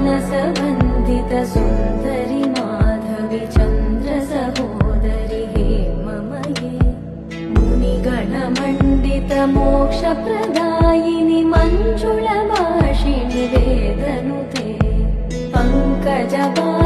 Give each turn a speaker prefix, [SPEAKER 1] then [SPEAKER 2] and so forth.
[SPEAKER 1] मानसवन्दित सुन्दरि माधवि Chandra सहोदरि हेममये मुनिगणमण्डित मोक्षप्रदायिनि मञ्जुलभाषिणि वेदनुते पङ्कजवा